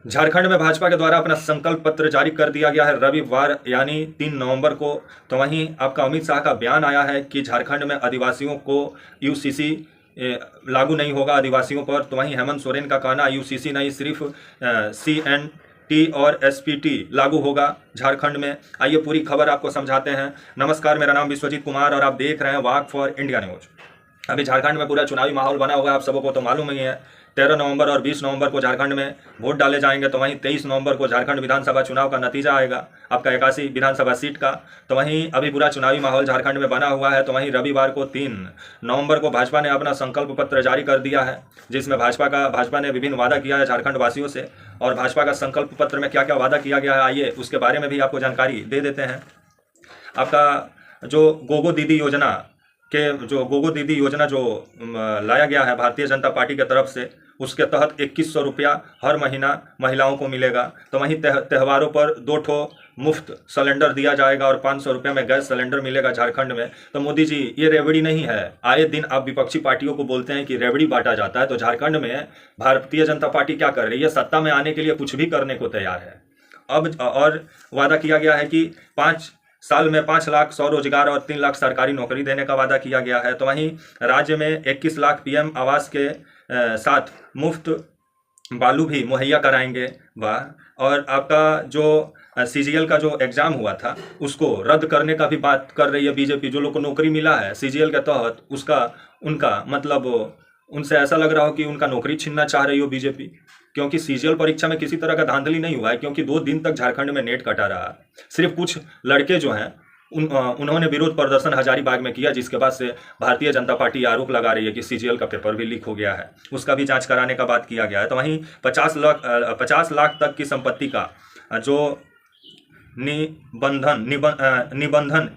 झारखंड में भाजपा के द्वारा अपना संकल्प पत्र जारी कर दिया गया है रविवार यानी 3 नवंबर को। तो वहीं आपका अमित शाह का बयान आया है कि झारखंड में आदिवासियों को यूसीसी लागू नहीं होगा आदिवासियों पर। तो वहीं हेमंत सोरेन का कहना यूसीसी नहीं सिर्फ सीएनटी और एसपीटी लागू होगा झारखंड में। आइए पूरी खबर आपको समझाते हैं। नमस्कार, मेरा नाम विश्वजीत कुमार और आप देख रहे हैं वाक फॉर इंडिया न्यूज। अभी झारखंड में पूरा चुनावी माहौल बना हुआ है, आप सबको तो मालूम ही है। 13 नवंबर और 20 नवंबर को झारखंड में वोट डाले जाएंगे। तो वहीं 23 नवंबर को झारखंड विधानसभा चुनाव का नतीजा आएगा आपका 81 विधानसभा सीट का। तो वहीं अभी पूरा चुनावी माहौल झारखंड में बना हुआ है। तो वहीं रविवार को 3 नवंबर को भाजपा ने अपना संकल्प पत्र जारी कर दिया है, जिसमें भाजपा ने विभिन्न वादा किया है झारखंड वासियों से। और भाजपा का संकल्प पत्र में क्या क्या वादा किया गया है, आइए उसके बारे में भी आपको जानकारी दे देते हैं। आपका जो गोगो दीदी योजना जो लाया गया है भारतीय जनता पार्टी की तरफ से, उसके तहत 2100 रुपया हर महीना महिलाओं को मिलेगा। तो वहीं त्योहारों पर 2 ठो मुफ्त सिलेंडर दिया जाएगा और 500 रुपये में गैस सिलेंडर मिलेगा झारखंड में। तो मोदी जी, ये रेवड़ी नहीं है। आए दिन आप विपक्षी पार्टियों को बोलते हैं कि रेवड़ी बांटा जाता है, तो झारखंड में भारतीय जनता पार्टी क्या कर रही है? सत्ता में आने के लिए कुछ भी करने को तैयार है। अब और वादा किया गया है कि 5 साल में 5 लाख स्वरोजगार और 3 लाख सरकारी नौकरी देने का वादा किया गया है। तो वहीं राज्य में 21 लाख पीएम आवास के साथ मुफ्त बालू भी मुहैया कराएंगे। वाह। और आपका जो सीजीएल का जो एग्ज़ाम हुआ था उसको रद्द करने का भी बात कर रही है बीजेपी। जो लोग को नौकरी मिला है सीजीएल के तहत, उनका मतलब उनसे ऐसा लग रहा हो कि उनका नौकरी छीनना चाह रही हो बीजेपी, क्योंकि सीजीएल परीक्षा में किसी तरह का धांधली नहीं हुआ है। क्योंकि 2 दिन तक झारखंड में नेट कटा रहा। सिर्फ कुछ लड़के जो हैं उन्होंने विरोध प्रदर्शन हजारीबाग में किया, जिसके बाद से भारतीय जनता पार्टी आरोप लगा रही है कि सीजीएल का पेपर भी लीक हो गया है, उसका भी जांच कराने का बात किया गया है। तो वहीं 50 लाख तक की संपत्ति का जो निबंधन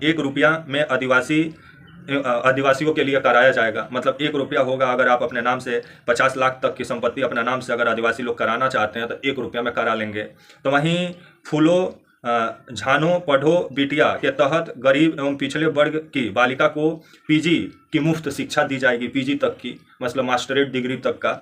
1 रुपया में आदिवासियों के लिए कराया जाएगा। मतलब 1 रुपया होगा। अगर आप अपने नाम से 50 लाख तक की संपत्ति अपने नाम से अगर आदिवासी लोग कराना चाहते हैं तो 1 रुपया में करा लेंगे। तो वहीं फूलो झानो पढ़ो बिटिया के तहत गरीब एवं पिछड़े वर्ग की बालिका को पीजी की मुफ्त शिक्षा दी जाएगी, पीजी तक की, मतलब मास्टरेट डिग्री तक का।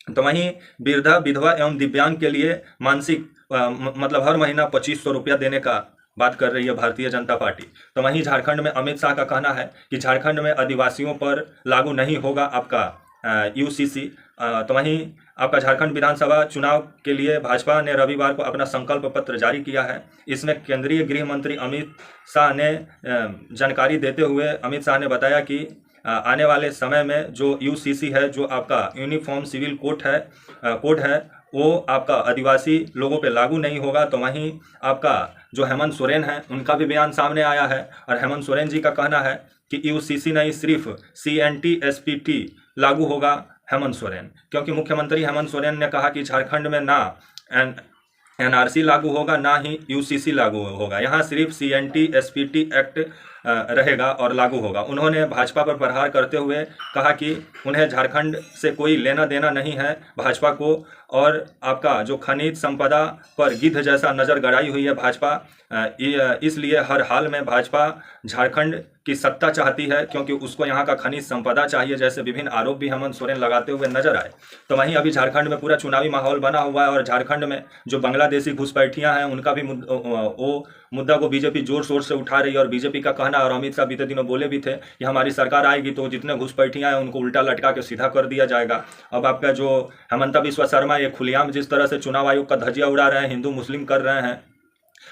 तो वहीं वृद्धा विधवा एवं दिव्यांग के लिए मानसिक मतलब हर महीना 2500 रुपया देने का बात कर रही है भारतीय जनता पार्टी। तो वहीं झारखंड में अमित शाह का कहना है कि झारखंड में आदिवासियों पर लागू नहीं होगा आपका यूसीसी। तो वहीं आपका झारखंड विधानसभा चुनाव के लिए भाजपा ने रविवार को अपना संकल्प पत्र जारी किया है। इसमें केंद्रीय गृह मंत्री अमित शाह ने जानकारी देते हुए अमित शाह ने बताया कि आने वाले समय में जो यूसीसी है, जो आपका यूनिफॉर्म सिविल कोड है वो आपका आदिवासी लोगों पे लागू नहीं होगा। तो वहीं आपका जो हेमंत सोरेन है उनका भी बयान सामने आया है और हेमंत सोरेन जी का कहना है कि यूसीसी नहीं सिर्फ सीएनटी एसपीटी लागू होगा। हेमंत सोरेन, क्योंकि मुख्यमंत्री हेमंत सोरेन ने कहा कि झारखंड में ना एनआरसी लागू होगा ना ही यूसीसी लागू होगा, यहाँ सिर्फ सीएनटी एसपीटी एक्ट रहेगा और लागू होगा। उन्होंने भाजपा पर प्रहार करते हुए कहा कि उन्हें झारखंड से कोई लेना देना नहीं है भाजपा को, और आपका जो खनिज संपदा पर गिद्ध जैसा नज़र गड़ाई हुई है भाजपा, इसलिए हर हाल में भाजपा झारखंड की सत्ता चाहती है, क्योंकि उसको यहाँ का खनिज संपदा चाहिए, जैसे विभिन्न आरोप भी हेमंत सोरेन लगाते हुए नजर आए। तो वहीं अभी झारखंड में पूरा चुनावी माहौल बना हुआ है और झारखंड में जो बांग्लादेशी घुसपैठियाँ हैं उनका भी वो मुद्दा को बीजेपी जोर शोर से उठा रही है। और बीजेपी का कहना, और अमित शाह बीते दिनों बोले भी थे कि हमारी सरकार आएगी तो जितने घुसपैठियाँ हैं उनको उल्टा लटका के सीधा कर दिया जाएगा। अब आपका जो हेमंता बिस्वा शर्मा ये खुलेआम जिस तरह से चुनाव आयोग का धज्जिया उड़ा रहे हैं, हिंदू मुस्लिम कर रहे हैं,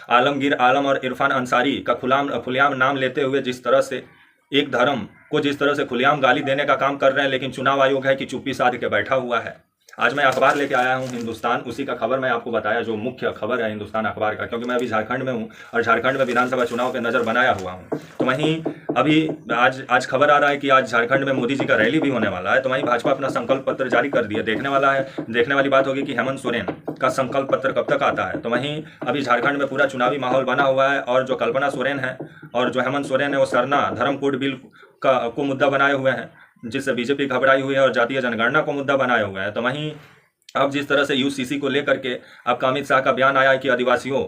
आलमगीर आलम और इरफान अंसारी का खुलेआम नाम लेते हुए जिस तरह से एक धर्म को जिस तरह से खुलेआम गाली देने का काम कर रहे हैं, लेकिन चुनाव आयोग है कि चुप्पी साध के बैठा हुआ है। आज मैं अखबार लेके आया हूँ हिंदुस्तान, उसी का खबर मैं आपको बताया, जो मुख्य खबर है हिंदुस्तान अखबार का, क्योंकि मैं अभी झारखंड में हूँ और झारखंड में विधानसभा चुनाव पे नज़र बनाया हुआ हूँ। तो वहीं अभी आज खबर आ रहा है कि आज झारखंड में मोदी जी का रैली भी होने वाला है। तो वहीं भाजपा अपना संकल्प पत्र जारी कर दिया। देखने वाली बात होगी कि हेमंत सोरेन का संकल्प पत्र कब तक आता है। तो वहीं अभी झारखंड में पूरा चुनावी माहौल बना हुआ है और जो कल्पना सोरेन है और जो हेमंत सोरेन है वो सरना धर्म कोड बिल को मुद्दा बनाए हुए हैं, जिससे बीजेपी घबराई हुई है, और जातीय जनगणना को मुद्दा बनाए हुए हैं। तो वहीं अब जिस तरह से यूसीसी को लेकर के आपका अमित शाह का बयान आया है कि आदिवासियों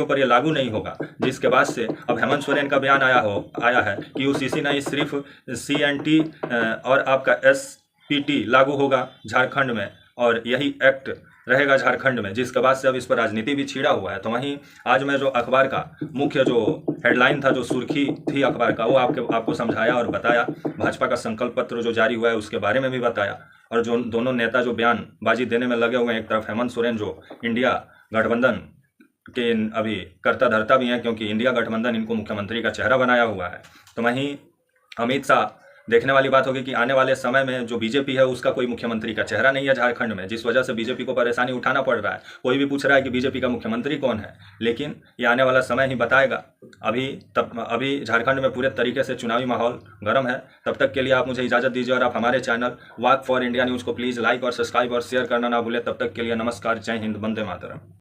पर यह लागू नहीं होगा, जिसके बाद से अब हेमंत सोरेन का बयान आया है कि यूसीसी नहीं सिर्फ सीएनटी और आपका एसपीटी लागू होगा झारखंड में। और यही एक्ट रहेगा झारखंड में, जिसके बाद से अब इस पर राजनीति भी छिड़ा हुआ है। तो वहीं आज मैं जो अखबार का मुख्य जो हेडलाइन था, जो सुर्खी थी अखबार का, वो आपको समझाया और बताया। भाजपा का संकल्प पत्र जो जारी हुआ है उसके बारे में भी बताया, और जो दोनों नेता जो बयानबाजी देने में लगे हुए हैं, एक तरफ हेमंत सोरेन जो इंडिया गठबंधन के अभी करता धरता भी हैं, क्योंकि इंडिया गठबंधन इनको मुख्यमंत्री का चेहरा बनाया हुआ है। तो वहीं अमित शाह, देखने वाली बात होगी कि आने वाले समय में जो बीजेपी है उसका कोई मुख्यमंत्री का चेहरा नहीं है झारखंड में, जिस वजह से बीजेपी को परेशानी उठाना पड़ रहा है। कोई भी पूछ रहा है कि बीजेपी का मुख्यमंत्री कौन है, लेकिन ये आने वाला समय ही बताएगा। अभी झारखंड में पूरे तरीके से चुनावी माहौल गर्म है। तब तक के लिए आप मुझे इजाज़त दीजिए, और आप हमारे channel walk for India news को प्लीज़ लाइक और सब्सक्राइब और शेयर करना ना भूलें। तब तक के लिए नमस्कार, जय हिंद, वंदे मातरम।